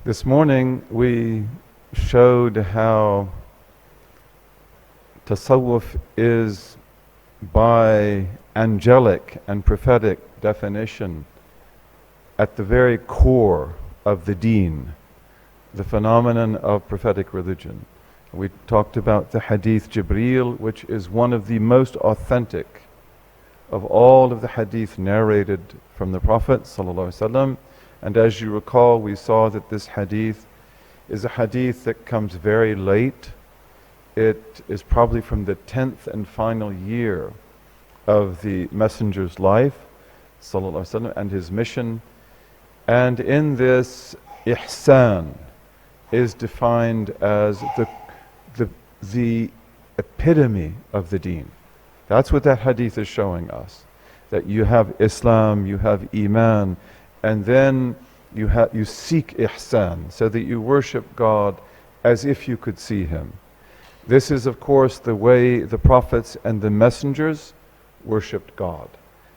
This morning we showed how Tasawwuf is, by angelic and prophetic definition, at the very core of the deen, the phenomenon of prophetic religion. We talked about the Hadith Jibreel, which is one of the most authentic of all of the Hadith narrated from the Prophet ﷺ. And as you recall, we saw that this Hadith is a Hadith that comes very late. It is probably from the 10th and final year of the Messenger's life ﷺ, and his mission. And in this, ihsan is defined as the epitome of the deen. That's what that hadith is showing us. That you have Islam, you have Iman, and then you seek ihsan, so that you worship God as if you could see Him. This is, of course, the way the prophets and the messengers worshipped God.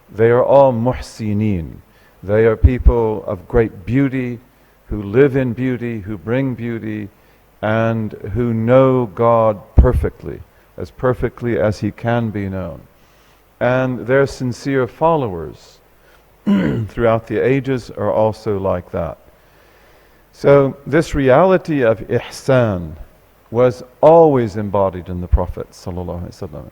They are all muhsineen. They are people of great beauty, who live in beauty, who bring beauty, and who know God perfectly as He can be known. And their sincere followers throughout the ages are also like that. So this reality of ihsan was always embodied in the Prophet ﷺ,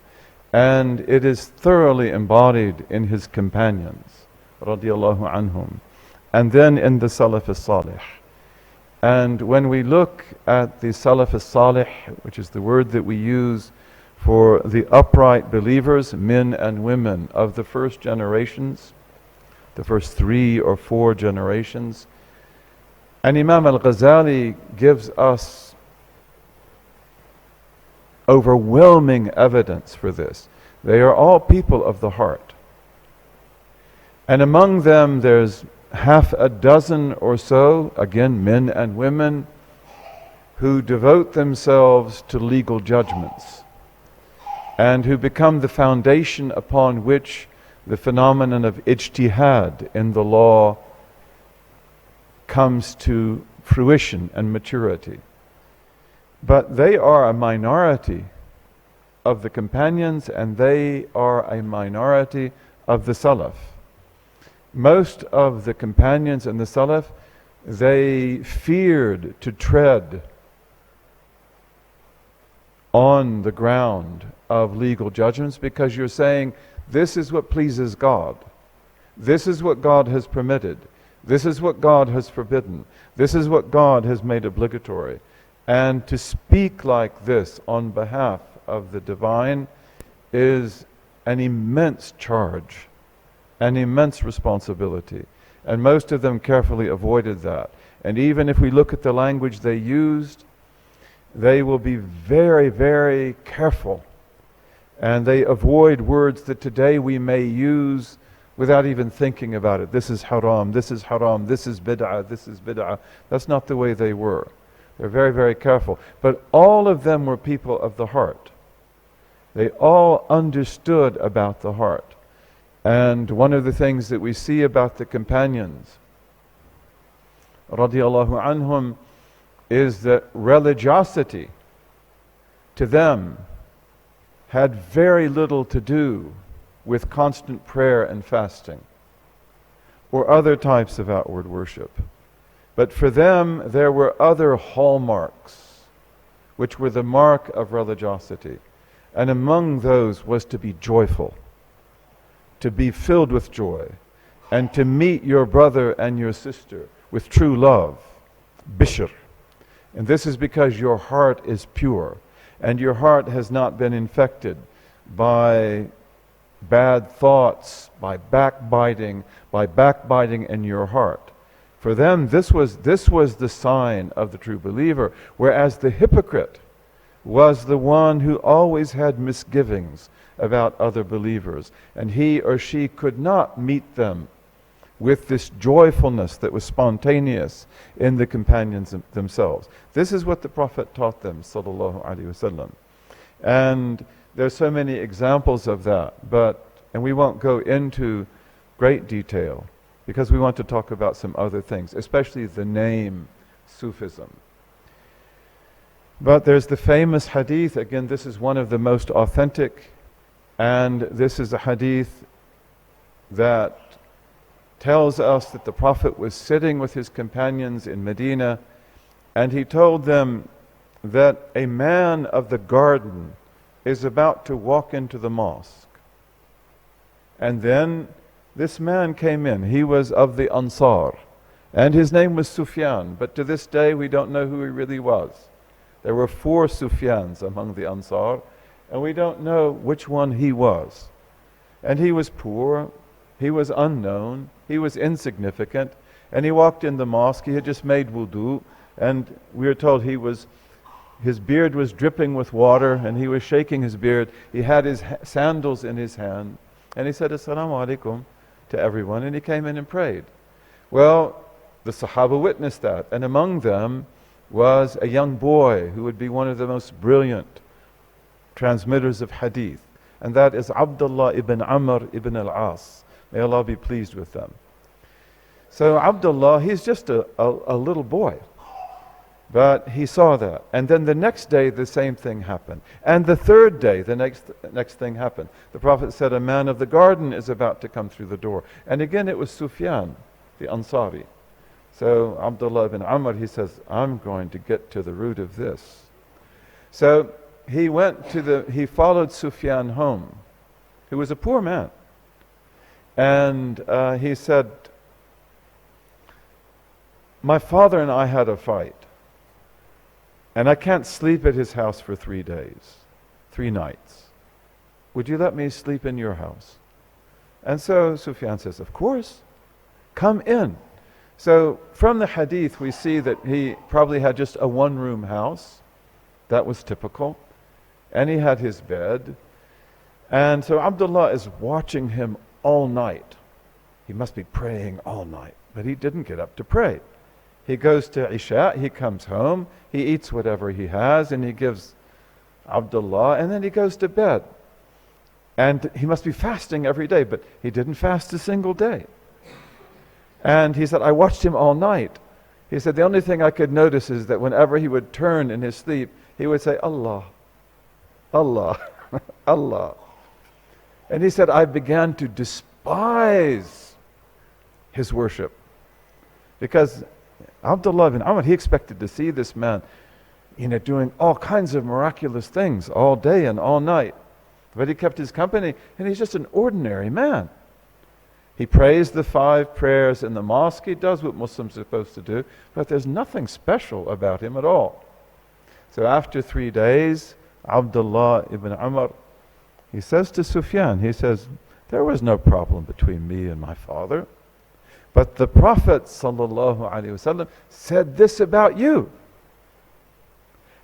and it is thoroughly embodied in his companions radiyallahu anhum, and then in the Salaf as-Salih. And when we look at the Salaf as-Salih, which is the word that we use for the upright believers, men and women of the first generations, the first 3 or 4 generations, and Imam al-Ghazali gives us overwhelming evidence for this. They are all people of the heart. And among them there's half a dozen or so, again men and women, who devote themselves to legal judgments and who become the foundation upon which the phenomenon of ijtihad in the law comes to fruition and maturity. But they are a minority of the companions, and they are a minority of the Salaf. Most of the companions and the Salaf, they feared to tread on the ground of legal judgments, because you're saying, this is what pleases God. This is what God has permitted. This is what God has forbidden. This is what God has made obligatory. And to speak like this on behalf of the divine is an immense charge, an immense responsibility. And most of them carefully avoided that. And even if we look at the language they used, they will be very, very careful. And they avoid words that today we may use without even thinking about it. This is haram, this is haram, this is bid'ah, this is bid'ah. That's not the way they were. They're very, very careful. But all of them were people of the heart. They all understood about the heart. And one of the things that we see about the companions, radiyallahu anhum, is that religiosity to them had very little to do with constant prayer and fasting or other types of outward worship. But for them, there were other hallmarks which were the mark of religiosity. And among those was to be joyful, to be filled with joy, and to meet your brother and your sister with true love, bishr. And this is because your heart is pure, and your heart has not been infected by bad thoughts, by backbiting in your heart. For them, this was the sign of the true believer, whereas the hypocrite was the one who always had misgivings about other believers, and he or she could not meet them with this joyfulness that was spontaneous in the companions themselves. This is what the Prophet taught them, sallallahu alaihi wasallam. And there's so many examples of that, and we won't go into great detail because we want to talk about some other things, especially the name Sufism. But there's the famous hadith, again this is one of the most authentic, and this is a hadith that tells us that the Prophet was sitting with his companions in Medina, and he told them that a man of the garden is about to walk into the mosque. And then this man came in. He was of the Ansar, and his name was Sufyan, but to this day we don't know who he really was. There were 4 Sufyans among the Ansar, and we don't know which one he was. And he was poor, he was unknown, he was insignificant, and he walked in the mosque. He had just made wudu, and we are told his beard was dripping with water, and he was shaking his beard. He had his sandals in his hand, and he said, "Assalamu alaikum," to everyone, and he came in and prayed. Well, the Sahaba witnessed that, and among them was a young boy who would be one of the most brilliant transmitters of hadith, and that is Abdullah ibn Amr ibn al-As. May Allah be pleased with them. So Abdullah, he's just a little boy, but he saw that. And then the next day the same thing happened. And the third day the next thing happened. The Prophet said, a man of the garden is about to come through the door. And again it was Sufyan, the Ansari. So Abdullah ibn Amr, he says, I'm going to get to the root of this. So he followed Sufyan home, who was a poor man. And he said, my father and I had a fight, and I can't sleep at his house for 3 days, 3 nights. Would you let me sleep in your house? And so Sufyan says, of course, come in. So from the hadith we see that he probably had just a 1-room house. That was typical. And he had his bed. And so Abdullah is watching him all night. He must be praying all night, but he didn't get up to pray. He goes to Isha, he comes home, he eats whatever he has, and he gives Abdullah, and then he goes to bed. And he must be fasting every day, but he didn't fast a single day. And he said, I watched him all night. He said, the only thing I could notice is that whenever he would turn in his sleep, he would say, Allah, Allah, Allah. And he said, I began to despise his worship. Because Abdullah ibn Amr, he expected to see this man, doing all kinds of miraculous things all day and all night. But he kept his company, and he's just an ordinary man. He prays the 5 prayers in the mosque. He does what Muslims are supposed to do, but there's nothing special about him at all. So after 3 days, Abdullah ibn Amr, he says to Sufyan, he says, there was no problem between me and my father, but the Prophet ﷺ said this about you.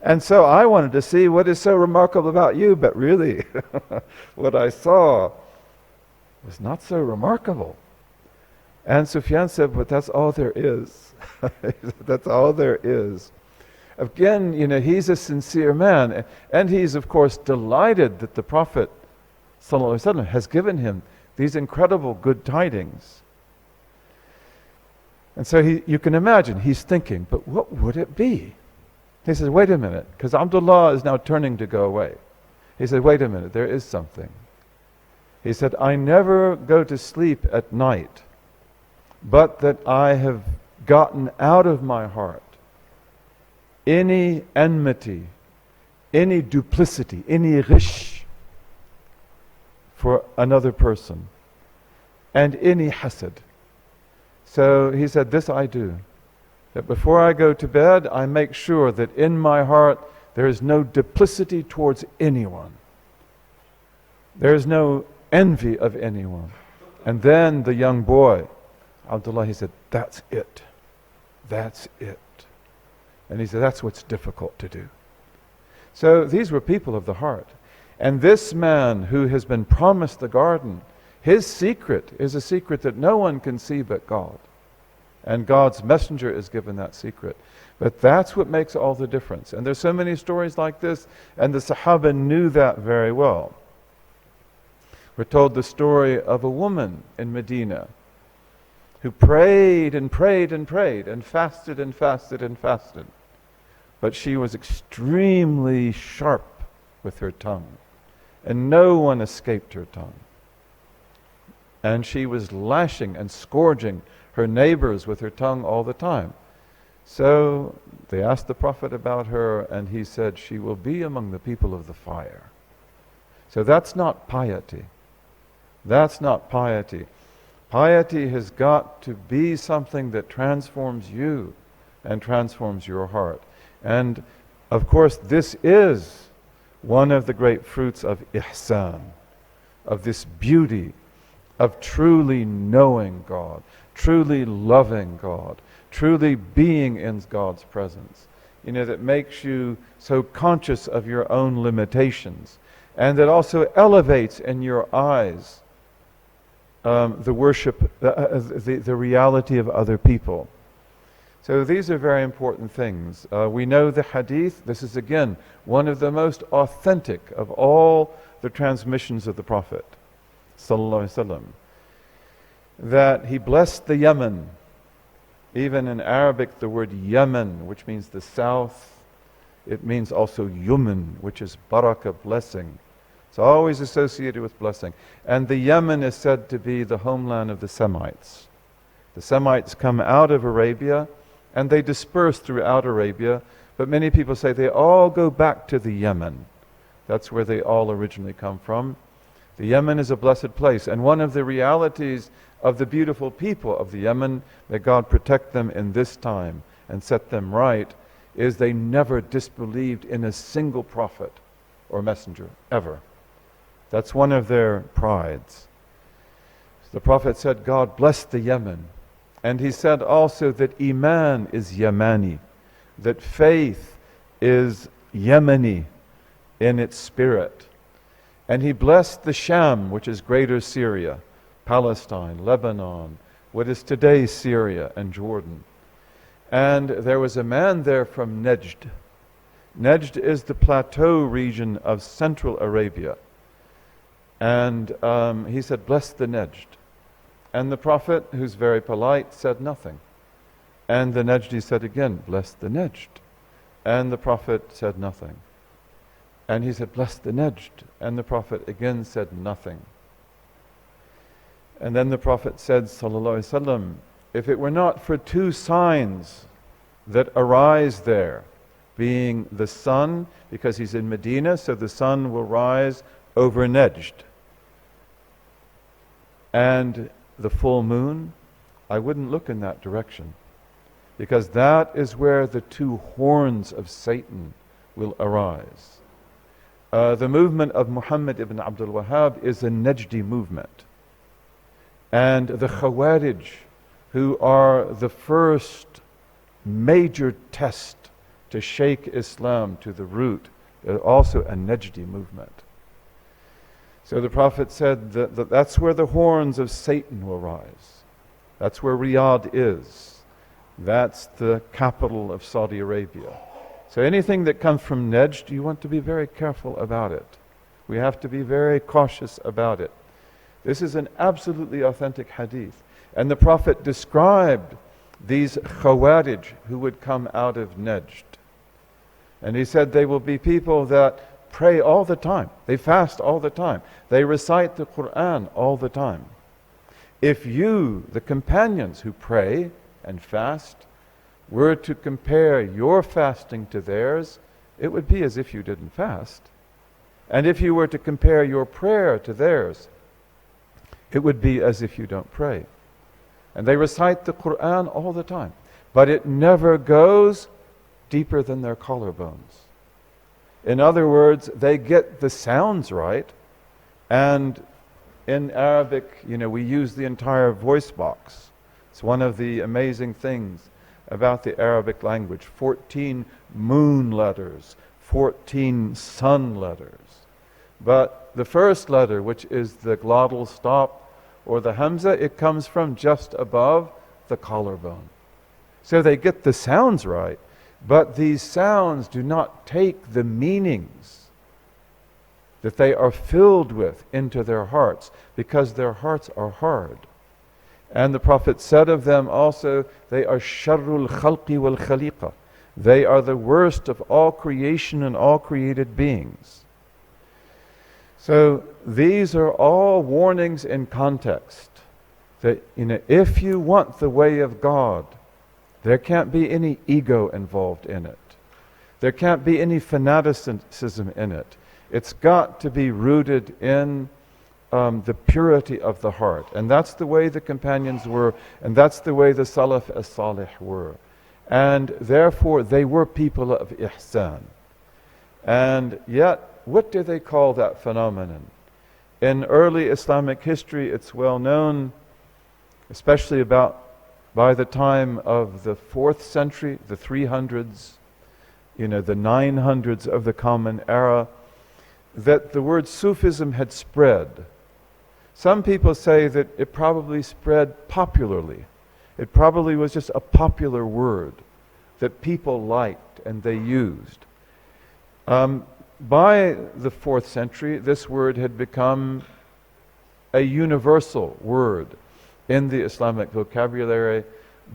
And so I wanted to see what is so remarkable about you, but really, what I saw was not so remarkable. And Sufyan said, but that's all there is. That's all there is. Again, he's a sincere man, and he's of course delighted that the Prophet ﷺ has given him these incredible good tidings. And so you can imagine, he's thinking, but what would it be? He says, wait a minute, because Abdullah is now turning to go away. He said, wait a minute, there is something. He said, I never go to sleep at night, but that I have gotten out of my heart any enmity, any duplicity, any ghish for another person, and any hasad. So he said, this I do, that before I go to bed, I make sure that in my heart there is no duplicity towards anyone. There is no envy of anyone. And then the young boy, Abdullah, he said, that's it. That's it. And he said, that's what's difficult to do. So these were people of the heart. And this man who has been promised the garden, his secret is a secret that no one can see but God. And God's messenger is given that secret. But that's what makes all the difference. And there's so many stories like this, and the Sahaba knew that very well. We're told the story of a woman in Medina who prayed and prayed and prayed and fasted and fasted and fasted. But she was extremely sharp with her tongue, and no one escaped her tongue. And she was lashing and scourging her neighbors with her tongue all the time. So they asked the Prophet about her, and he said, she will be among the people of the fire. So that's not piety. That's not piety. Piety has got to be something that transforms you and transforms your heart. And of course, this is one of the great fruits of ihsan, of this beauty of truly knowing God, truly loving God, truly being in God's presence. You know, that makes you so conscious of your own limitations, and that also elevates in your eyes the worship, the reality of other people. So these are very important things. We know the hadith. This is again one of the most authentic of all the transmissions of the Prophet sallallahu alaihi wasallam, that he blessed the Yemen. Even in Arabic, the word Yemen, which means the south, it means also Yuman, which is barakah, blessing. It's always associated with blessing. And the Yemen is said to be the homeland of the Semites. The Semites come out of Arabia and they disperse throughout Arabia, but many people say they all go back to the Yemen. That's where they all originally come from. The Yemen is a blessed place, and one of the realities of the beautiful people of the Yemen, may God protect them in this time and set them right, is they never disbelieved in a single prophet or messenger, ever. That's one of their prides. The Prophet said, God bless the Yemen. And he said also that Iman is Yemeni, that faith is Yemeni in its spirit. And he blessed the Sham, which is Greater Syria, Palestine, Lebanon, what is today Syria and Jordan. And there was a man there from Nejd. Nejd is the plateau region of Central Arabia. And he said, bless the Nejd. And the Prophet, who's very polite, said nothing. And the Najdi said again, bless the Nejd. And the Prophet said nothing. And he said, bless the Nejd. And the Prophet again said nothing. And then the Prophet said, sallallahu alaihi wasallam, if it were not for two signs that arise there, being the sun, because he's in Medina, so the sun will rise over Nejd, and the full moon, I wouldn't look in that direction, because that is where the two horns of Satan will arise. The movement of Muhammad ibn Abdul Wahhab is a Najdi movement. And the Khawarij, who are the first major test to shake Islam to the root, are also a Najdi movement. So the Prophet said that that's where the horns of Satan will rise. That's where Riyadh is. That's the capital of Saudi Arabia. So anything that comes from Nejd, you want to be very careful about it. We have to be very cautious about it. This is an absolutely authentic hadith. And the Prophet described these Khawarij who would come out of Nejd. And he said they will be people that pray all the time. They fast all the time. They recite the Qur'an all the time. If you, the companions who pray and fast, were to compare your fasting to theirs, it would be as if you didn't fast. And if you were to compare your prayer to theirs, it would be as if you don't pray. And they recite the Qur'an all the time, but it never goes deeper than their collarbones. In other words, they get the sounds right, and in Arabic, we use the entire voice box. It's one of the amazing things about the Arabic language. 14 moon letters, 14 sun letters. But the first letter, which is the glottal stop or the hamza, it comes from just above the collarbone. So they get the sounds right, but these sounds do not take the meanings that they are filled with into their hearts, because their hearts are hard. And the Prophet said of them also, they are sharrul khalqi wal khaliqa. They are the worst of all creation and all created beings. So these are all warnings in context that, if you want the way of God, there can't be any ego involved in it. There can't be any fanaticism in it. It's got to be rooted in the purity of the heart. And that's the way the companions were, and that's the way the Salaf as-Salih were. And therefore they were people of ihsan. And yet, what do they call that phenomenon? In early Islamic history, it's well known, especially by the time of the 4th century, the 300s, the 900s of the Common Era, that the word Sufism had spread. Some people say that it probably spread popularly. It probably was just a popular word that people liked and they used. By the 4th century, this word had become a universal word in the Islamic vocabulary,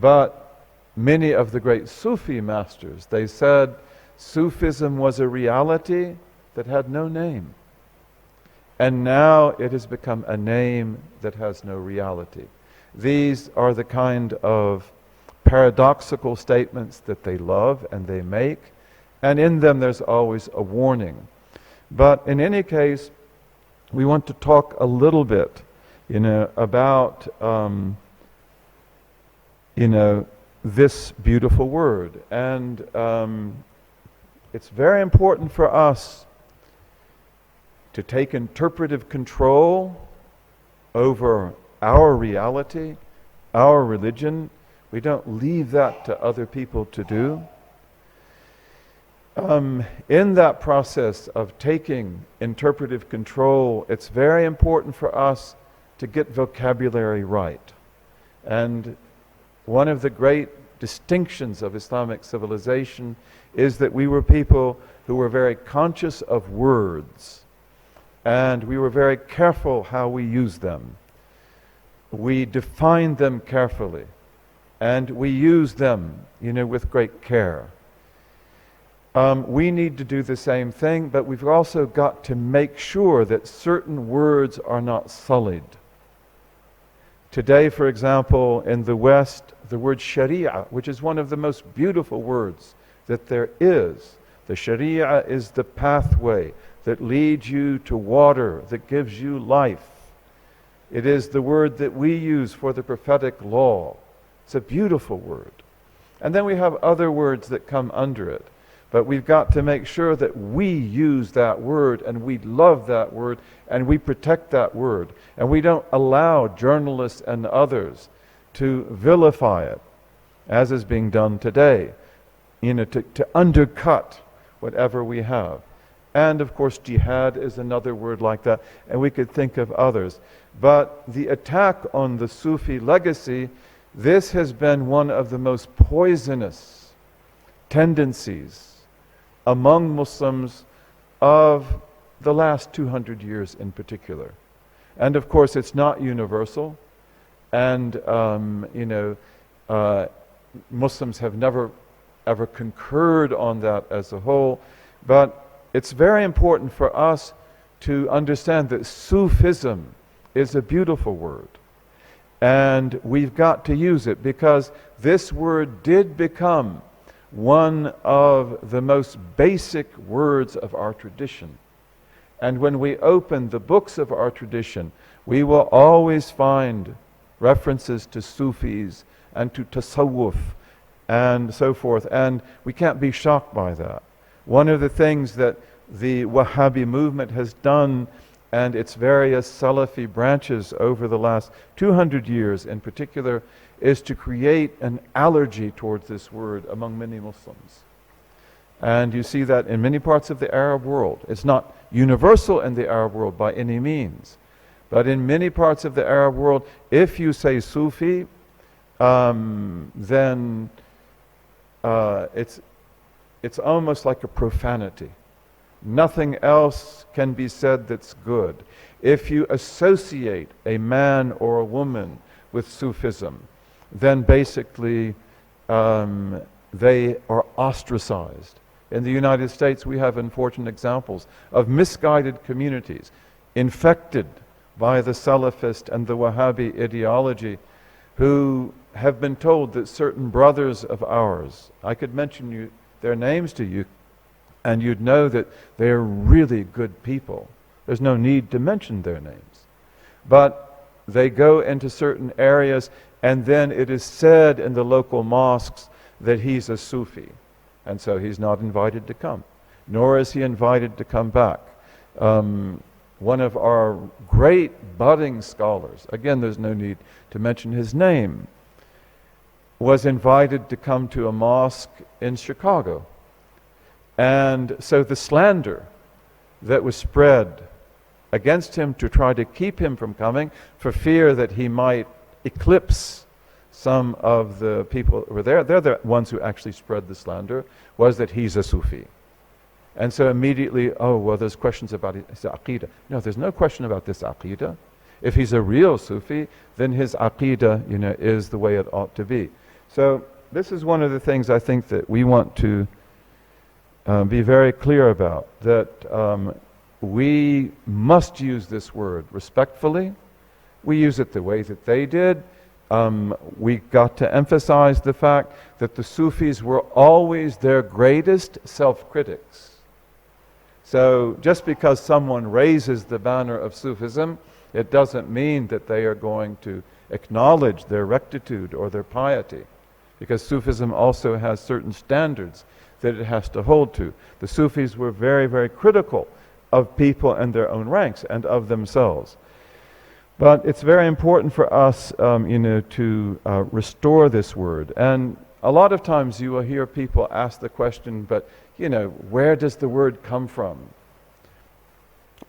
but many of the great Sufi masters, they said Sufism was a reality that had no name. And now it has become a name that has no reality. These are the kind of paradoxical statements that they love and they make, and in them there's always a warning. But in any case, we want to talk a little bit, about, this beautiful word. And it's very important for us to take interpretive control over our reality, our religion. We don't leave that to other people to do. In that process of taking interpretive control, it's very important for us to get vocabulary right. And one of the great distinctions of Islamic civilization is that we were people who were very conscious of words, and we were very careful how we used them. We defined them carefully, and we used them, with great care. We need to do the same thing, but we've also got to make sure that certain words are not sullied. Today, for example, in the West, the word Sharia, which is one of the most beautiful words that there is. The Sharia is the pathway that leads you to water, that gives you life. It is the word that we use for the prophetic law. It's a beautiful word. And then we have other words that come under it. But we've got to make sure that we use that word and we love that word and we protect that word. And we don't allow journalists and others to vilify it, as is being done today, to undercut whatever we have. And of course, jihad is another word like that, and we could think of others. But the attack on the Sufi legacy, this has been one of the most poisonous tendencies among Muslims of the last 200 years in particular. And of course, it's not universal. And, Muslims have never ever concurred on that as a whole. But it's very important for us to understand that Sufism is a beautiful word. And we've got to use it because this word did become one of the most basic words of our tradition. And when we open the books of our tradition, we will always find references to Sufis and to Tasawwuf and so forth. And we can't be shocked by that. One of the things that the Wahhabi movement has done and its various Salafi branches over the last 200 years in particular is to create an allergy towards this word among many Muslims. And you see that in many parts of the Arab world. It's not universal in the Arab world by any means. But in many parts of the Arab world, if you say Sufi, then it's almost like a profanity. Nothing else can be said that's good. If you associate a man or a woman with Sufism, then basically they are ostracized. In the United States, we have unfortunate examples of misguided communities infected by the Salafist and the Wahhabi ideology, who have been told that certain brothers of ours, I could mention their names to you, and you'd know that they're really good people. There's no need to mention their names. But they go into certain areas, and then it is said in the local mosques that he's a Sufi. And so he's not invited to come, nor is he invited to come back. One of our great budding scholars, again, there's no need to mention his name, was invited to come to a mosque in Chicago. And so the slander that was spread against him to try to keep him from coming, for fear that he might eclipse some of the people that were there, they're the ones who actually spread the slander, was that he's a Sufi. And so immediately, oh, well, there's questions about his aqeedah. No, there's no question about this aqeedah. If he's a real Sufi, then his aqeedah, is the way it ought to be. So this is one of the things I think that we want to be very clear about, that we must use this word respectfully. We use it the way that they did. We got to emphasize the fact that the Sufis were always their greatest self-critics. So just because someone raises the banner of Sufism, it doesn't mean that they are going to acknowledge their rectitude or their piety, because Sufism also has certain standards that it has to hold to. The Sufis were very, very critical of people and their own ranks and of themselves. But it's very important for us, to restore this word. And a lot of times you will hear people ask the question, but, where does the word come from?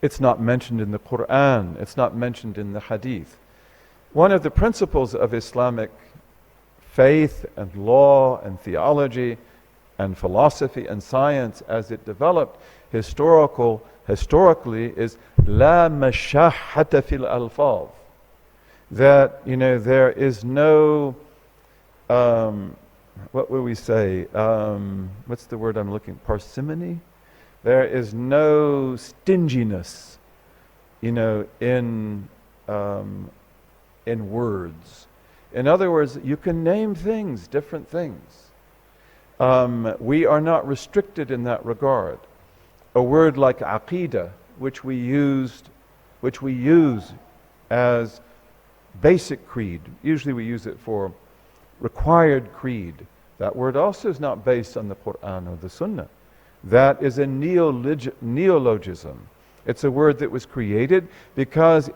It's not mentioned in the Qur'an. It's not mentioned in the Hadith. One of the principles of Islamic faith and law and theology and philosophy and science as it developed historically is la mashahhata fil alfaz, that there is no what will we say, what's the word I'm looking, parsimony? There is no stinginess in words. In other words, you can name things, different things. We are not restricted in that regard. A word like aqeedah, which we use as basic creed. Usually we use it for required creed. That word also is not based on the Qur'an or the Sunnah. That is a neologism. It's a word that was created because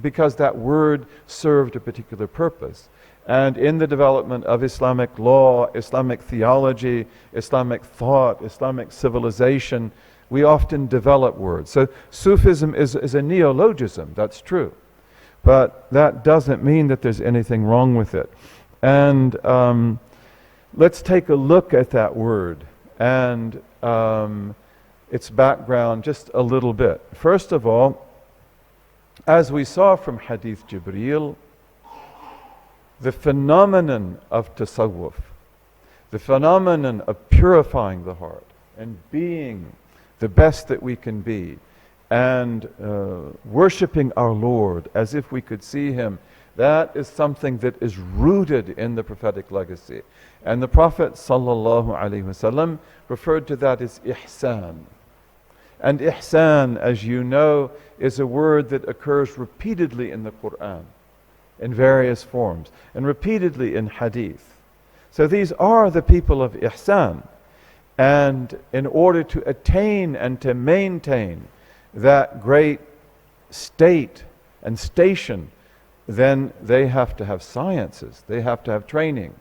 because that word served a particular purpose. And in the development of Islamic law, Islamic theology, Islamic thought, Islamic civilization, we often develop words. So Sufism is a neologism, that's true. But that doesn't mean that there's anything wrong with it. And let's take a look at that word and its background just a little bit. First of all, as we saw from Hadith Jibreel, the phenomenon of Tasawwuf, the phenomenon of purifying the heart and being the best that we can be, and worshipping our Lord as if we could see Him, that is something that is rooted in the prophetic legacy. And the Prophet ﷺ referred to that as ihsan. And ihsan, as you know, is a word that occurs repeatedly in the Qur'an, in various forms, and repeatedly in hadith. So these are the people of ihsan. And in order to attain and to maintain that great state and station, then they have to have sciences, they have to have training.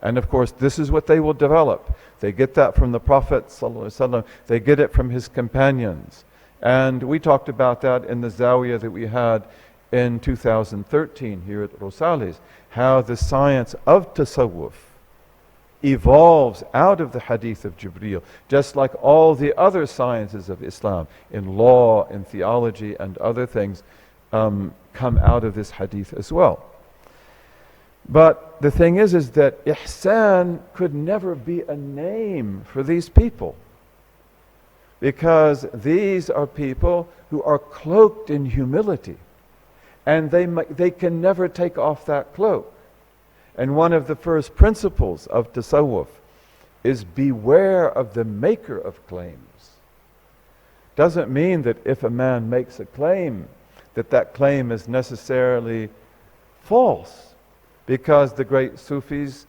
And of course, this is what they will develop. They get that from the Prophet ﷺ, they get it from his companions. And we talked about that in the Zawiyah that we had in 2013 here at Rosales, how the science of Tasawwuf evolves out of the Hadith of Jibreel, just like all the other sciences of Islam, in law, in theology, and other things, come out of this hadith as well. But the thing is that ihsan could never be a name for these people, because these are people who are cloaked in humility, and they can never take off that cloak. And one of the first principles of Tasawwuf is beware of the maker of claims. Doesn't mean that if a man makes a claim, that claim is necessarily false, because the great Sufis,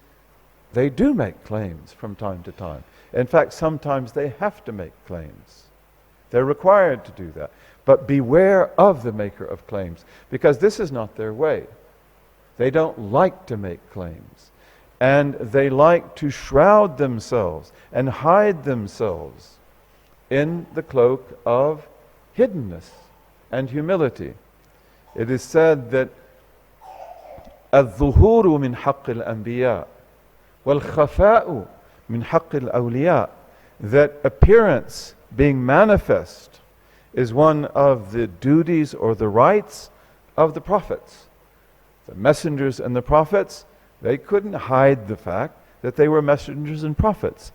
they do make claims from time to time. In fact, sometimes they have to make claims. They're required to do that. But beware of the maker of claims, because this is not their way. They don't like to make claims. And they like to shroud themselves and hide themselves in the cloak of hiddenness and humility. It is said that الظهور من حق الأنبياء والخفاء من حق الأولياء, that appearance, being manifest, is one of the duties or the rights of the prophets. The messengers and the prophets, they couldn't hide the fact that they were messengers and prophets,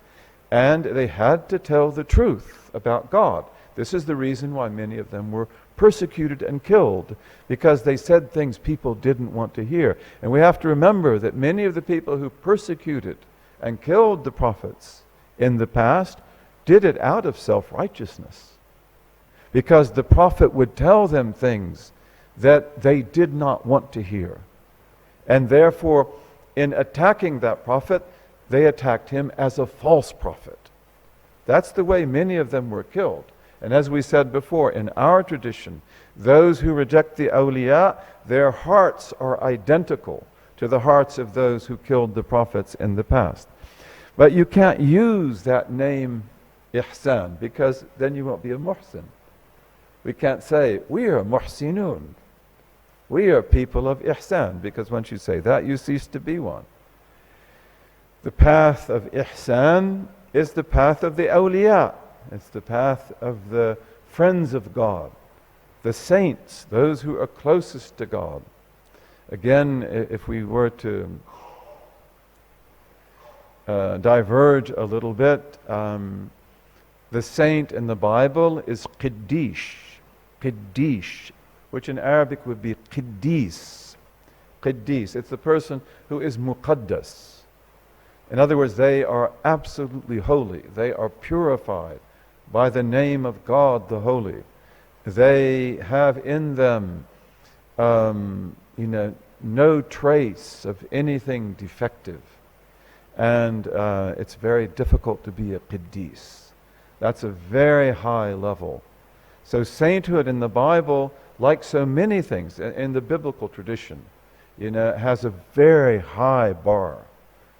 and they had to tell the truth about God. This is the reason why many of them were persecuted and killed, because they said things people didn't want to hear. And we have to remember that many of the people who persecuted and killed the prophets in the past did it out of self-righteousness, because the prophet would tell them things that they did not want to hear. And therefore, in attacking that prophet, they attacked him as a false prophet. That's the way many of them were killed. And as we said before, in our tradition, those who reject the awliya, their hearts are identical to the hearts of those who killed the prophets in the past. But you can't use that name ihsan, because then you won't be a muhsin. We can't say, we are muhsinun. We are people of ihsan, because once you say that, you cease to be one. The path of ihsan is the path of the awliya. It's the path of the friends of God, the saints, those who are closest to God. Again, if we were to diverge a little bit, the saint in the Bible is Qiddish, which in Arabic would be Qiddis. Qiddis, it's the person who is muqaddas. In other words, they are absolutely holy. They are purified by the name of God the Holy. They have in them, no trace of anything defective. And it's very difficult to be a Qiddis. That's a very high level. So sainthood in the Bible, like so many things in the biblical tradition, has a very high bar,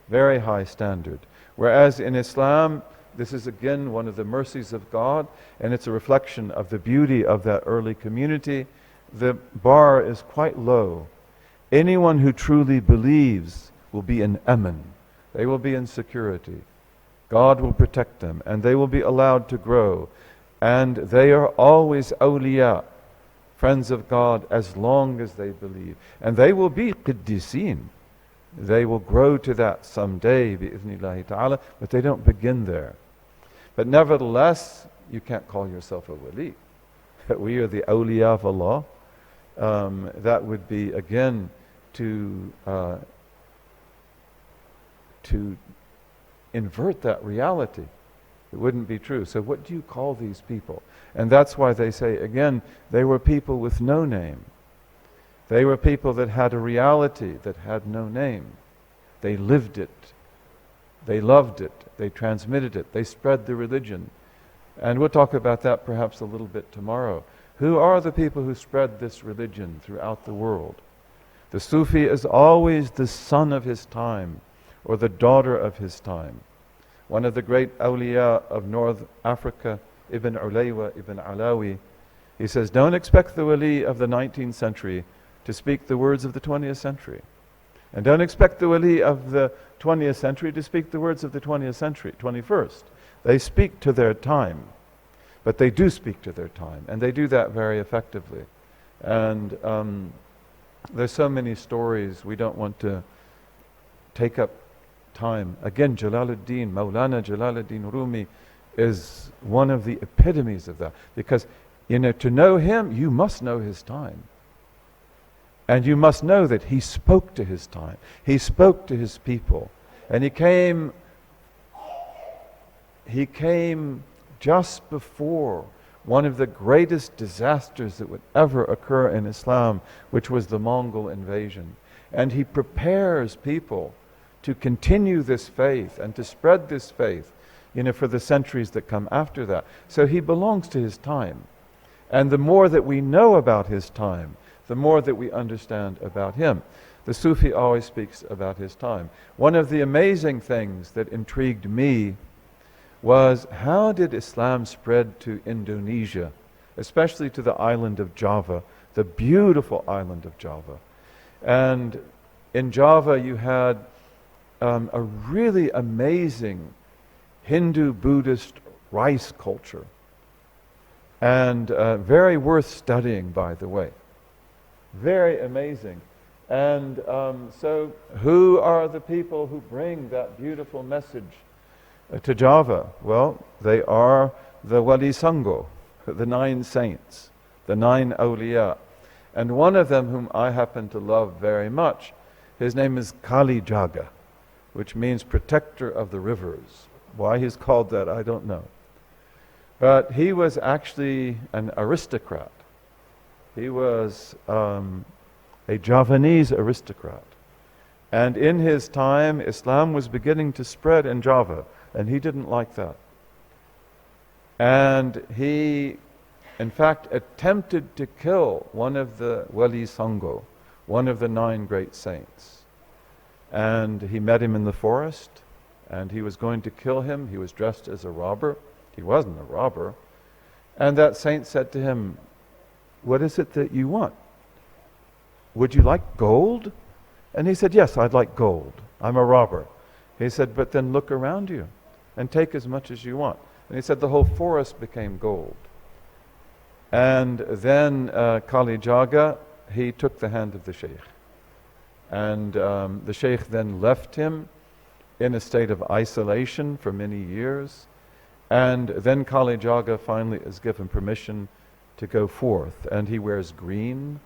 very high standard. Whereas in Islam, this is again one of the mercies of God, and it's a reflection of the beauty of that early community. The bar is quite low. Anyone who truly believes will be in aman. They will be in security. God will protect them, and they will be allowed to grow. And they are always awliya, friends of God, as long as they believe. And they will be qiddisin. They will grow to that someday, bi'ithnillahi ta'ala, but they don't begin there. But nevertheless, you can't call yourself a wali. We are the awliya of Allah. That would be, again, to invert that reality. It wouldn't be true. So what do you call these people? And that's why they say, again, they were people with no name. They were people that had a reality that had no name. They lived it. They loved it. They transmitted it. They spread the religion. And we'll talk about that perhaps a little bit tomorrow. Who are the people who spread this religion throughout the world? The Sufi is always the son of his time, or the daughter of his time. One of the great awliya of North Africa, Ibn Ulaywa, Ibn Alawi, he says, don't expect the wali of the 19th century to speak the words of the 20th century. And don't expect the wali of the 20th century to speak the words of the 20th century, 21st. They speak to their time, but they do speak to their time, and they do that very effectively. And there's so many stories, we don't want to take up time. Again, Jalaluddin, Maulana Jalaluddin Rumi is one of the epitomes of that. Because, to know him, you must know his time. And you must know that he spoke to his time. He spoke to his people. And he came just before one of the greatest disasters that would ever occur in Islam, which was the Mongol invasion. And he prepares people to continue this faith and to spread this faith, for the centuries that come after that. So he belongs to his time. And the more that we know about his time, the more that we understand about him. The Sufi always speaks about his time. One of the amazing things that intrigued me was, how did Islam spread to Indonesia, especially to the island of Java, the beautiful island of Java. And in Java you had a really amazing Hindu-Buddhist rice culture, and very worth studying, by the way. Very amazing. And so who are the people who bring that beautiful message to Java? Well, they are the Wali Sangho, the 9 saints, the 9 awliya. And one of them, whom I happen to love very much, his name is Kali Jaga, which means protector of the rivers. Why he's called that, I don't know. But he was actually an aristocrat. He was a Javanese aristocrat. And in his time, Islam was beginning to spread in Java, and he didn't like that. And he, in fact, attempted to kill one of the Wali Sangho, one of the 9 great saints. And he met him in the forest, and he was going to kill him. He was dressed as a robber. He wasn't a robber. And that saint said to him, "What is it that you want? Would you like gold?" And he said, "Yes, I'd like gold. I'm a robber." He said, "But then look around you and take as much as you want." And he said the whole forest became gold. And then Kali Jaga, he took the hand of the sheikh. And the sheikh then left him in a state of isolation for many years. And then Kali Jaga finally is given permission to go forth. And he wears green.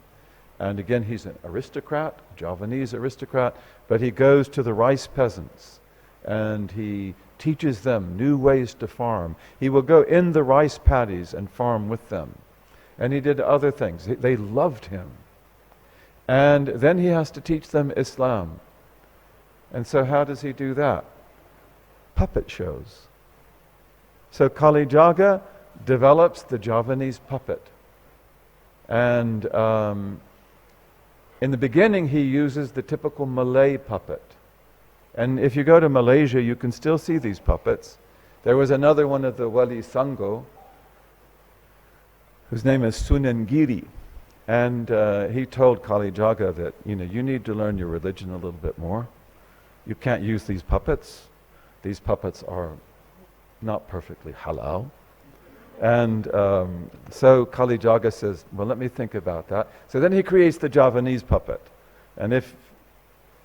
And again, he's an aristocrat, Javanese aristocrat, but he goes to the rice peasants and he teaches them new ways to farm. He will go in the rice paddies and farm with them. And he did other things. They loved him. And then he has to teach them Islam. And so how does he do that? Puppet shows. So Kali Jaga develops the Javanese puppet. And in the beginning, he uses the typical Malay puppet. And if you go to Malaysia, you can still see these puppets. There was another one of the Wali Sangho, whose name is Sunan Giri. And he told Kali Jaga that, you need to learn your religion a little bit more. You can't use these puppets. These puppets are not perfectly halal. And so Kali Jaga says, well, let me think about that. So then he creates the Javanese puppet. And if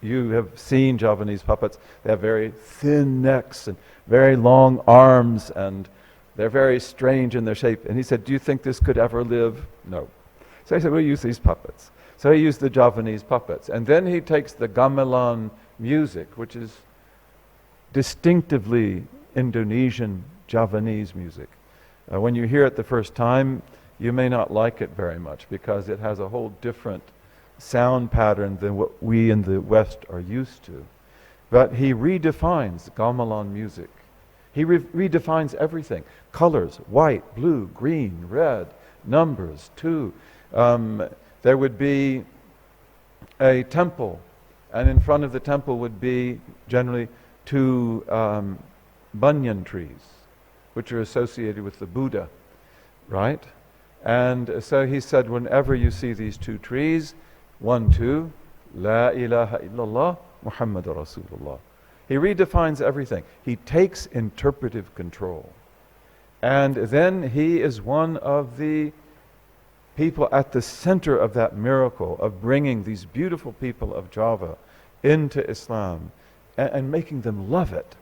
you have seen Javanese puppets, they have very thin necks and very long arms, and they're very strange in their shape. And he said, do you think this could ever live? No. So he said, we'll use these puppets. So he used the Javanese puppets. And then he takes the gamelan music, which is distinctively Indonesian Javanese music. When you hear it the first time, you may not like it very much because it has a whole different sound pattern than what we in the West are used to. But he redefines gamelan music. He redefines everything. Colors, white, blue, green, red, numbers, 2. There would be a temple, and in front of the temple would be generally 2 banyan trees, which are associated with the Buddha, right? And so he said, whenever you see these 2 trees, 1, 2, La ilaha illallah, Muhammad Rasulullah. He redefines everything. He takes interpretive control. And then he is one of the people at the center of that miracle of bringing these beautiful people of Java into Islam and making them love it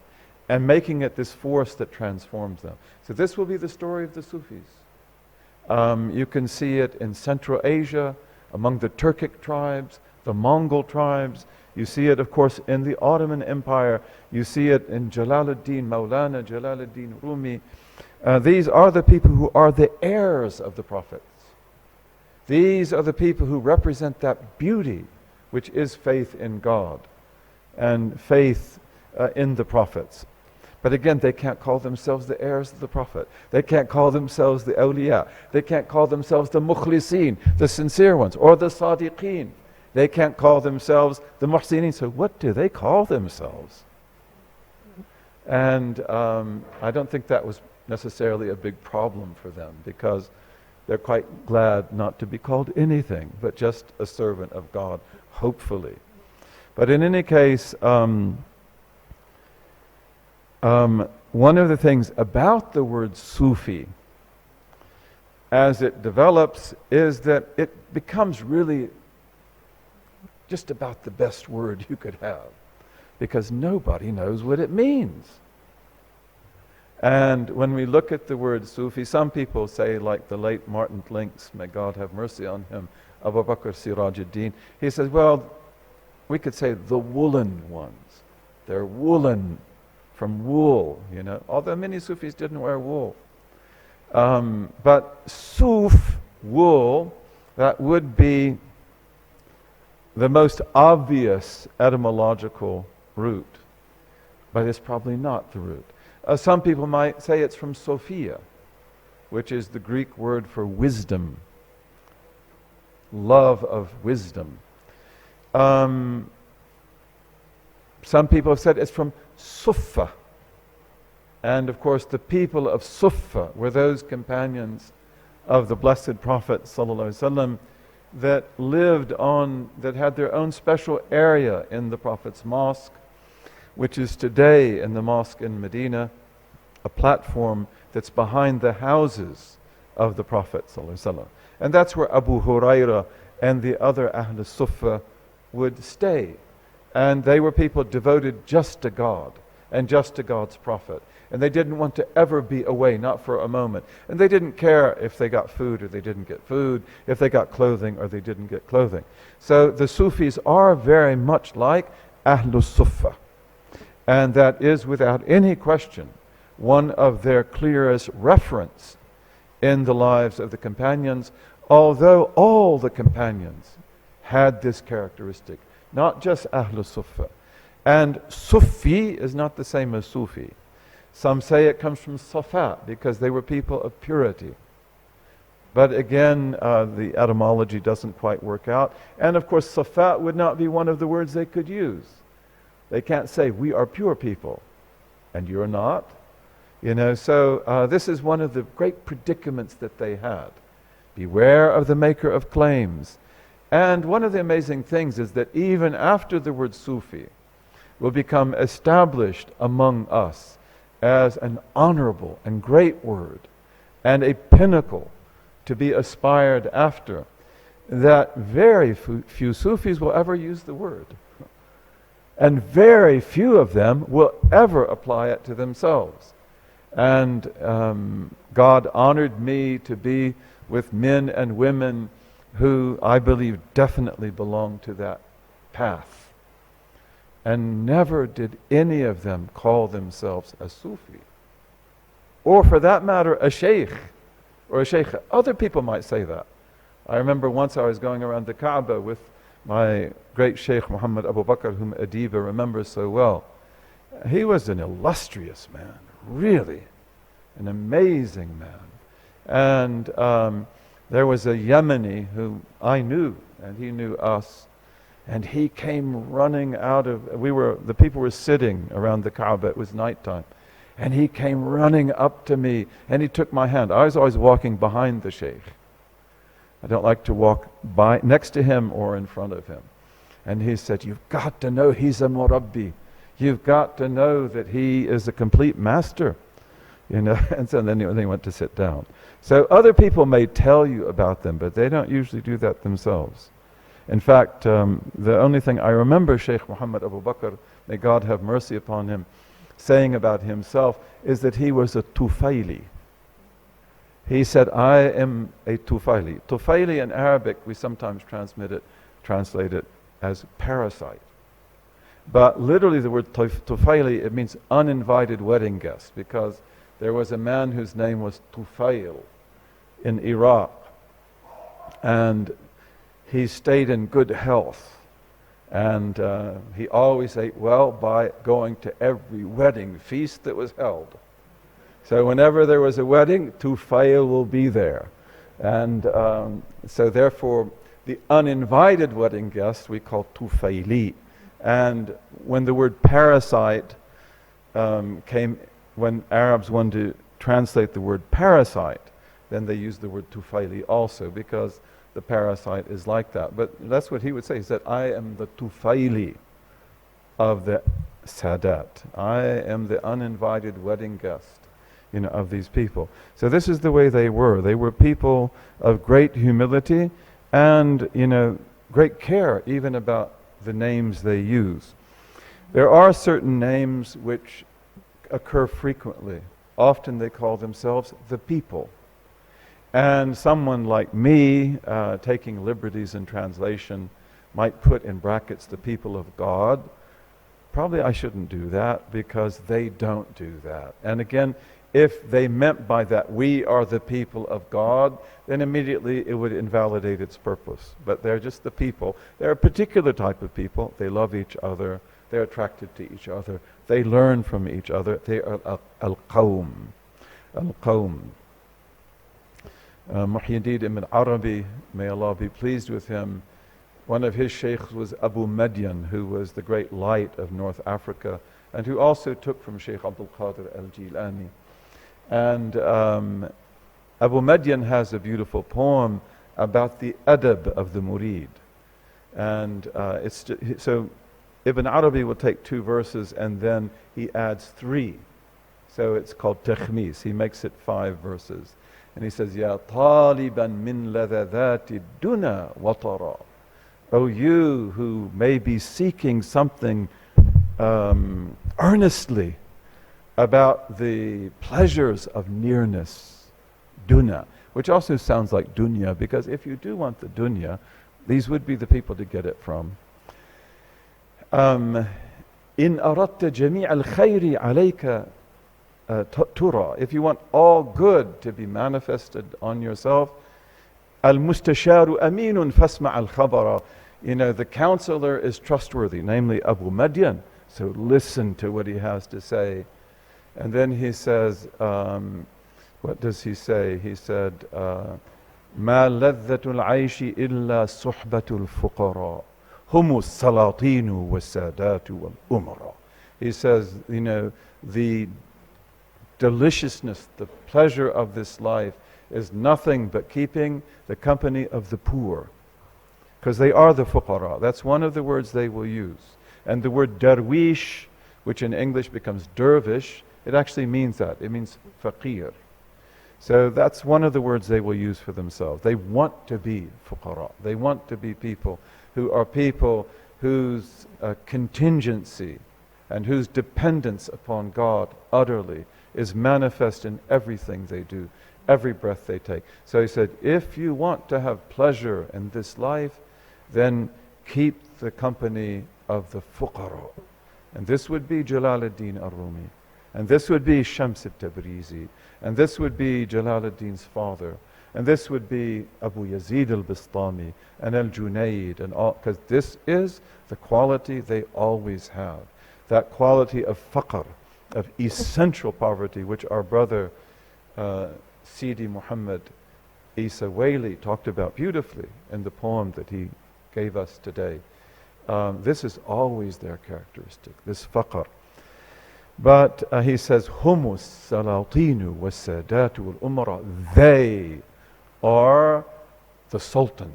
and making it this force that transforms them. So this will be the story of the Sufis. You can see it in Central Asia, among the Turkic tribes, the Mongol tribes. You see it, of course, in the Ottoman Empire. You see it in Jalaluddin, Maulana Jalaluddin Rumi. These are the people who are the heirs of the prophets. These are the people who represent that beauty, which is faith in God and faith in the prophets. But again, they can't call themselves the heirs of the Prophet. They can't call themselves the awliya. They can't call themselves the mukhlisin, the sincere ones, or the sadiqeen. They can't call themselves the muhsinin. So what do they call themselves? And I don't think that was necessarily a big problem for them, because they're quite glad not to be called anything but just a servant of God, hopefully. But in any case, one of the things about the word Sufi as it develops is that it becomes really just about the best word you could have, because nobody knows what it means. And when we look at the word Sufi, some people say, like the late Martin Links, may God have mercy on him, Abu Bakr Sirajuddin, he says, well, we could say the woolen ones. They're woolen, from wool, you know, although many Sufis didn't wear wool. But Suf, wool, that would be the most obvious etymological root, but it's probably not the root. Some people might say it's from Sophia, which is the Greek word for wisdom, love of wisdom. Some people have said it's from Suffa. And of course, the people of Suffa were those companions of the Blessed Prophet ﷺ that lived on, that had their own special area in the Prophet's mosque, which is today in the mosque in Medina, a platform that's behind the houses of the Prophet ﷺ. And that's where Abu Huraira and the other Ahl Suffa would stay. And they were people devoted just to God and just to God's Prophet. And they didn't want to ever be away, not for a moment. And they didn't care if they got food or they didn't get food, if they got clothing or they didn't get clothing. So the Sufis are very much like Ahlus Suffa. And that is, without any question, one of their clearest reference in the lives of the companions, although all the companions had this characteristic, not just Ahlus Suffa. And Sufi is not the same as Sufi. Some say it comes from Safa, because they were people of purity. But again, the etymology doesn't quite work out. And of course, Safa would not be one of the words they could use. They can't say, we are pure people, and you're not. You know, so this is one of the great predicaments that they had. Beware of the maker of claims. And one of the amazing things is that even after the word Sufi will become established among us as an honorable and great word and a pinnacle to be aspired after, that very few Sufis will ever use the word. And very few of them will ever apply it to themselves. And God honored me to be with men and women who I believe definitely belong to that path. And never did any of them call themselves a Sufi. Or for that matter, a sheikh or a sheikha. Other people might say that. I remember once I was going around the Kaaba with my great Sheikh Muhammad Abu Bakr, whom Adiba remembers so well. He was an illustrious man, really, an amazing man. And there was a Yemeni who I knew, and he knew us. And he came running out of, the people were sitting around the Kaaba, it was nighttime. And he came running up to me, and he took my hand. I was always walking behind the Sheikh. I don't like to walk by next to him or in front of him. And he said, you've got to know he's a murabbi. You've got to know that he is a complete master. you know, and so then they went to sit down. So other people may tell you about them, but they don't usually do that themselves. In fact, the only thing I remember Sheikh Muhammad Abu Bakr, may God have mercy upon him, saying about himself is that he was a Tufaili. He said, I am a Tufaili. Tufaili in Arabic, we sometimes translate it as parasite. But literally the word Tufaili, it means uninvited wedding guest, because there was a man whose name was Tufail in Iraq, and he stayed in good health, and he always ate well by going to every wedding feast that was held. So whenever there was a wedding, Tufail will be there. And so therefore, the uninvited wedding guest we call Tufaili. And when the word parasite came, when Arabs wanted to translate the word parasite, then they used the word Tufaili also, because the parasite is like that. But that's what he would say. He said, I am the Tufaili of the Sadat. I am the uninvited wedding guest, you know, of these people. So this is the way they were. They were people of great humility and, you know, great care even about the names they use. There are certain names which occur frequently. Often they call themselves the people. And someone like me, taking liberties in translation, might put in brackets the people of God. Probably I shouldn't do that, because they don't do that. And again, if they meant by that, we are the people of God, then immediately it would invalidate its purpose. But they're just the people. They're a particular type of people. They love each other. They're attracted to each other. They learn from each other. They are al-qawm. Al-qawm. Muhyiddin ibn Arabi, may Allah be pleased with him, one of his sheikhs was Abu Madyan, who was the great light of North Africa, and who also took from Sheikh Abdul Qadir al-Jilani. And Abu Madyan has a beautiful poem about the adab of the murid. And so Ibn Arabi will take 2 verses and then he adds 3. So it's called takhmis. He makes it 5 verses. And he says, Ya taliban min ladhadhati duna watara. O you who may be seeking something earnestly about the pleasures of nearness, duna, which also sounds like dunya, because if you do want the dunya, these would be the people to get it from. In aradta jami' al-khayri alayka tura, if you want all good to be manifested on yourself, al-mustasharu aminun fasma' al-khabara, you know, the counselor is trustworthy, namely Abu Madyan, so listen to what he has to say. And then he says, what does he say? He said, ما لذة العيش إلا صحبة الفقراء هم السلاطين والسادات والأمراء. He says, you know, the deliciousness, the pleasure of this life is nothing but keeping the company of the poor, because they are the fuqara. That's one of the words they will use. And the word darwish, which in English becomes dervish, it actually means that. It means faqir. So that's one of the words they will use for themselves. They want to be fuqara. They want to be people whose contingency and whose dependence upon God utterly is manifest in everything they do, every breath they take. So he said, if you want to have pleasure in this life, then keep the company of the fuqara. And this would be Jalaluddin al-Rumi. And this would be Shams al-Tabrizi. And this would be Jalaluddin's father. And this would be Abu Yazid al-Bistami and al-Junayd and all, because this is the quality they always have. That quality of faqr, of essential poverty, which our brother Sidi Muhammad Isa Wali talked about beautifully in the poem that he gave us today. This is always their characteristic, this faqr. But he says, Humus salatinu was sadatu wal umara. They are the sultans.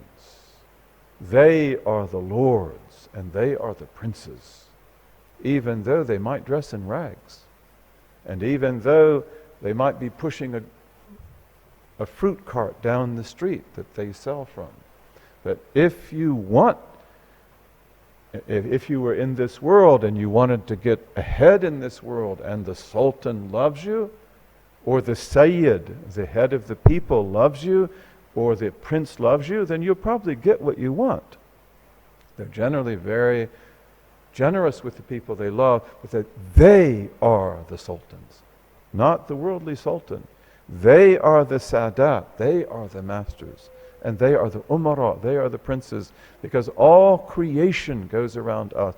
They are the lords, and they are the princes. Even though they might dress in rags, and even though They might be pushing a fruit cart down the street that they sell from. But if you were in this world and you wanted to get ahead in this world, and the Sultan loves you, or the Sayyid, the head of the people, loves you, or the prince loves you, then you'll probably get what you want. They're generally very generous with the people they love, but that they are the sultans, not the worldly sultan. They are the Sadat, they are the masters, and they are the Umara, they are the princes, because all creation goes around us,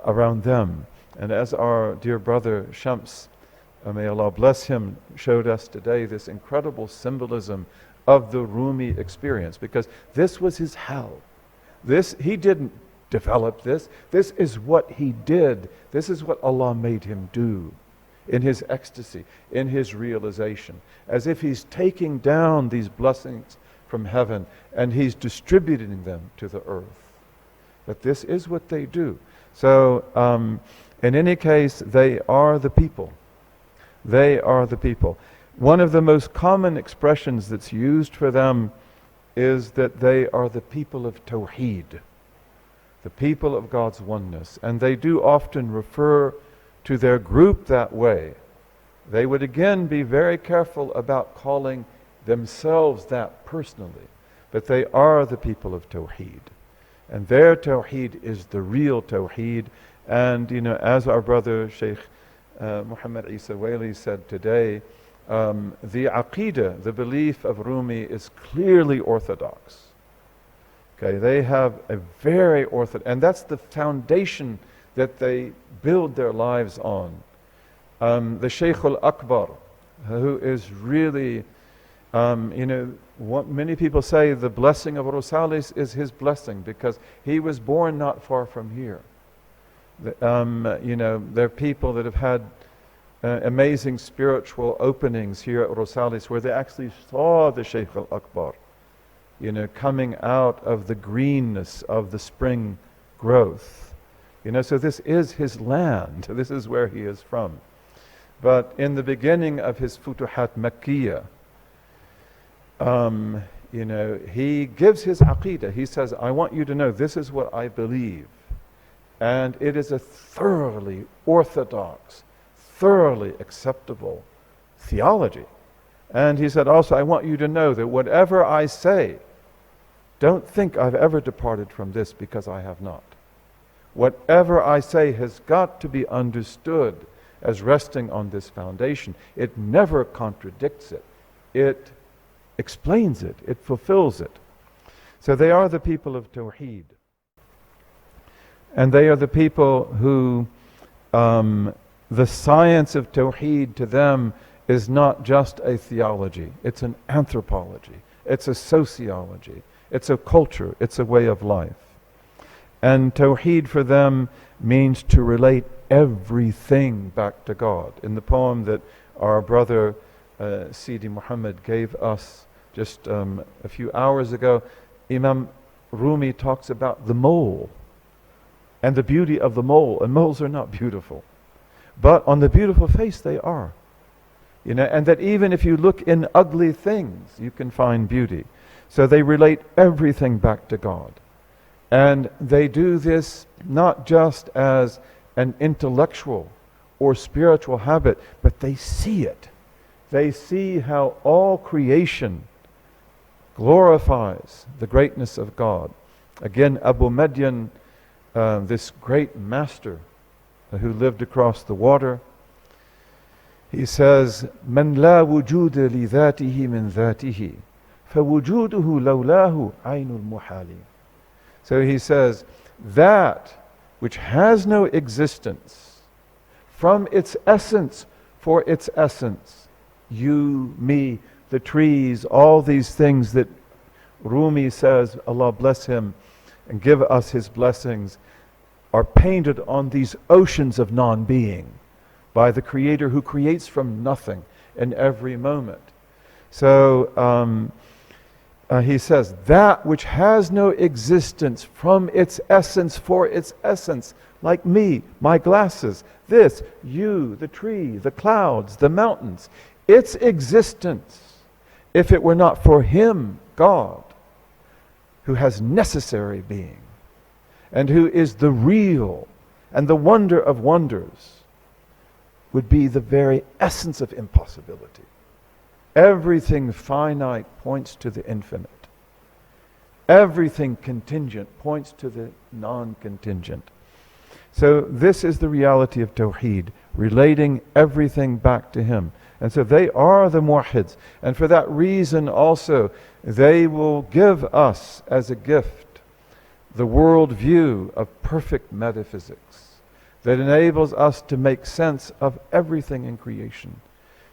around them. And as our dear brother Shams, may Allah bless him, showed us today, this incredible symbolism of the Rumi experience, because this was his hal. He didn't develop this. This is what he did. This is what Allah made him do in his ecstasy, in his realization, as if he's taking down these blessings from heaven and he's distributing them to the earth. But this is what they do. So in any case, they are the people. They are the people. One of the most common expressions that's used for them is that they are the people of Tawheed, the people of God's oneness. And they do often refer to their group that way. They would again be very careful about calling themselves that personally, but they are the people of Tawheed. And their Tawheed is the real Tawheed. And as our brother Sheikh Muhammad Isa Wali said today, the Aqidah, the belief of Rumi, is clearly orthodox. Okay, they have a very orthodox, and that's the foundation that they build their lives on. The Shaykh al-Akbar, who is really, what many people say, the blessing of Rosales is his blessing, because he was born not far from here. There are people that have had amazing spiritual openings here at Rosales, where they actually saw the Shaykh al-Akbar, coming out of the greenness of the spring growth. So this is his land. This is where he is from. But in the beginning of his Futuhat Makkiyah, he gives his Aqidah. He says, I want you to know this is what I believe. And it is a thoroughly orthodox, thoroughly acceptable theology. And he said also, I want you to know that whatever I say, don't think I've ever departed from this, because I have not. Whatever I say has got to be understood as resting on this foundation. It never contradicts it. It explains it. It fulfills it. So they are the people of Tawheed. And they are the people who, the science of Tawheed to them is not just a theology. It's an anthropology. It's a sociology. It's a culture. It's a way of life. And Tawheed for them means to relate everything back to God. In the poem that our brother Sidi Muhammad gave us just a few hours ago, Imam Rumi talks about the mole and the beauty of the mole. And moles are not beautiful, but on the beautiful face they are. And that even if you look in ugly things, you can find beauty. So they relate everything back to God. And they do this not just as an intellectual or spiritual habit, but they see it. They see how all creation glorifies the greatness of God. Again, Abu Madyan, this great master who lived across the water, he says, "Man la wujuda li dhatihi min dhatihi, fawujuduhu lawlahu aynul muhali." So he says, that which has no existence, from its essence, for its essence, you, me, the trees, all these things that Rumi says, Allah bless him and give us his blessings, are painted on these oceans of non-being by the Creator, who creates from nothing in every moment. So he says, that which has no existence, from its essence, for its essence, like me, my glasses, this, you, the tree, the clouds, the mountains, its existence if it were not for Him, God, who has necessary being and who is the real and the wonder of wonders, would be the very essence of impossibility. Everything finite points to the infinite. Everything contingent points to the non-contingent. So this is the reality of Tawheed, relating everything back to Him. And so they are the muwahhids. And for that reason also, they will give us as a gift the world view of perfect metaphysics that enables us to make sense of everything in creation.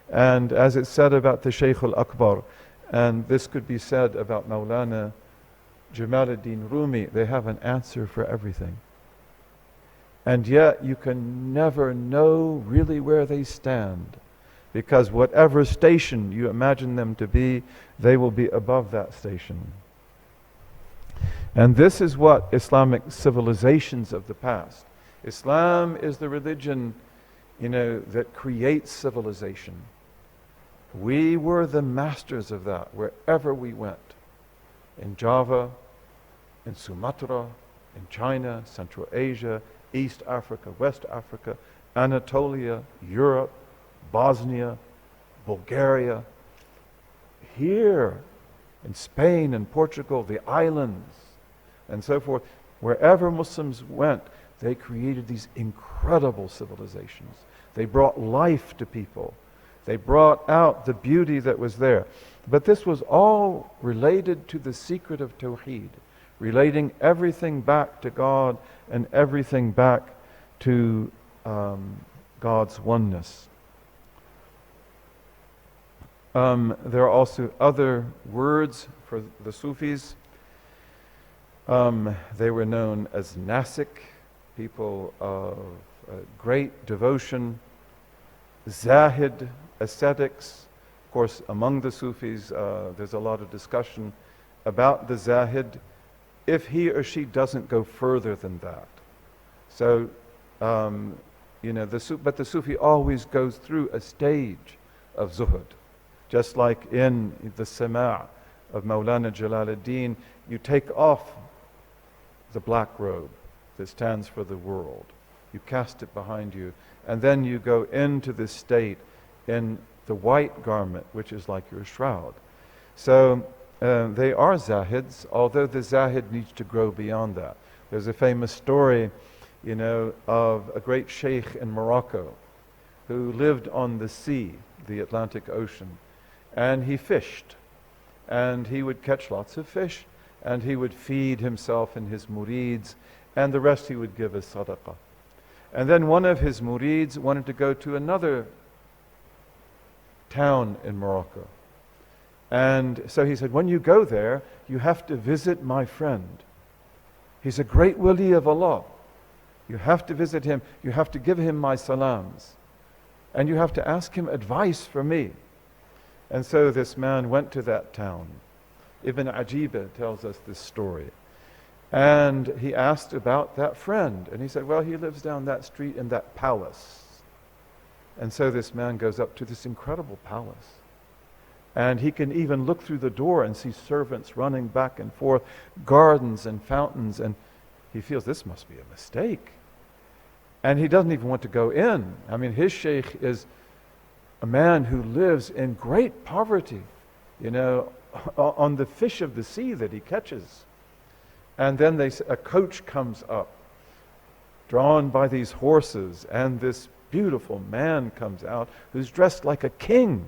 And as it's said about the Shaykh al-Akbar, and this could be said about Mawlana Jamaluddin Rumi, they have an answer for everything. And yet you can never know really where they stand, because whatever station you imagine them to be, they will be above that station. And this is what Islamic civilizations of the past. Islam is the religion, that creates civilization. We were the masters of that wherever we went. In Java, in Sumatra, in China, Central Asia, East Africa, West Africa, Anatolia, Europe, Bosnia, Bulgaria, here in Spain and Portugal, the islands, and so forth. Wherever Muslims went, they created these incredible civilizations. They brought life to people. They brought out the beauty that was there. But this was all related to the secret of Tawheed, relating everything back to God and everything back to God's oneness. There are also other words for the Sufis. They were known as Nasik, people of great devotion, Zahid, ascetics. Of course, among the Sufis, there's a lot of discussion about the Zahid, if he or she doesn't go further than that. So, but the Sufi always goes through a stage of Zuhud. Just like in the Sama' of Mawlana Jalaluddin, you take off the black robe that stands for the world. You cast it behind you, and then you go into this state in the white garment, which is like your shroud. So they are Zahids, although the Zahid needs to grow beyond that. There's a famous story, of a great sheikh in Morocco who lived on the sea, the Atlantic Ocean, and he fished. And he would catch lots of fish, and he would feed himself and his murids, and the rest he would give as sadaqah. And then one of his murids wanted to go to another town in Morocco. And so he said, when you go there, you have to visit my friend. He's a great wali of Allah. You have to visit him. You have to give him my salams. And you have to ask him advice for me. And so this man went to that town. Ibn Ajiba tells us this story. And he asked about that friend. And he said, well, he lives down that street in that palace. And so this man goes up to this incredible palace. And he can even look through the door and see servants running back and forth, gardens and fountains. And he feels this must be a mistake. And he doesn't even want to go in. I mean, his sheikh is a man who lives in great poverty, on the fish of the sea that he catches. And then a coach comes up, drawn by these horses, and this beautiful man comes out who's dressed like a king.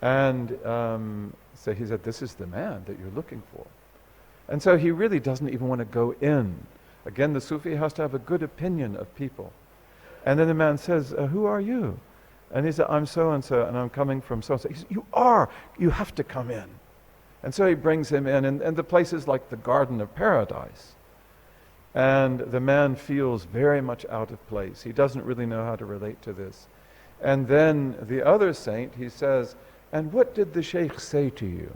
And so he said, this is the man that you're looking for. And so he really doesn't even want to go in. Again, the Sufi has to have a good opinion of people. And then the man says, who are you? And he said, I'm so-and-so, and I'm coming from so-and-so. He said, you have to come in. And so he brings him in, and the place is like the Garden of Paradise. And the man feels very much out of place. He doesn't really know how to relate to this. And then the other saint, he says, and what did the sheikh say to you?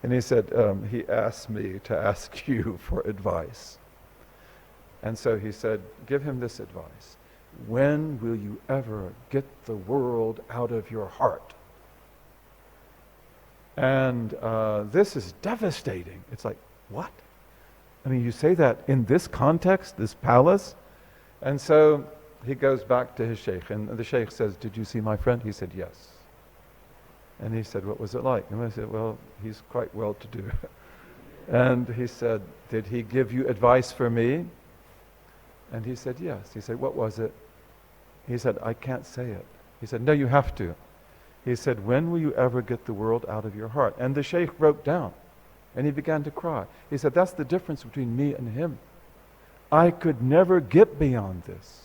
And he said, he asked me to ask you for advice. And so he said, give him this advice. when will you ever get the world out of your heart? And this is devastating. It's like, what? I mean, you say that in this context, this palace? And so he goes back to his sheikh, and the sheikh says, did you see my friend? He said, yes. And he said, what was it like? And I said, well, he's quite well-to-do. And he said, did he give you advice for me? And he said, yes. He said, what was it? He said, I can't say it. He said, no, you have to. He said, when will you ever get the world out of your heart? And the sheikh broke down, and he began to cry. He said, that's the difference between me and him. I could never get beyond this.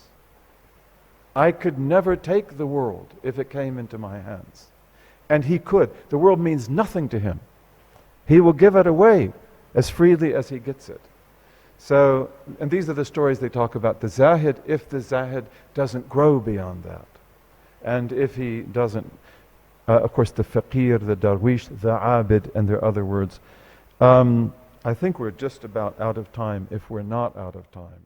I could never take the world if it came into my hands. And he could. The world means nothing to him. He will give it away as freely as he gets it. So, and these are the stories they talk about. The Zahid, if the Zahid doesn't grow beyond that. And if he doesn't, of course the Faqir, the Darwish, the Abid, and there are other words. I think we're just about out of time if we're not out of time.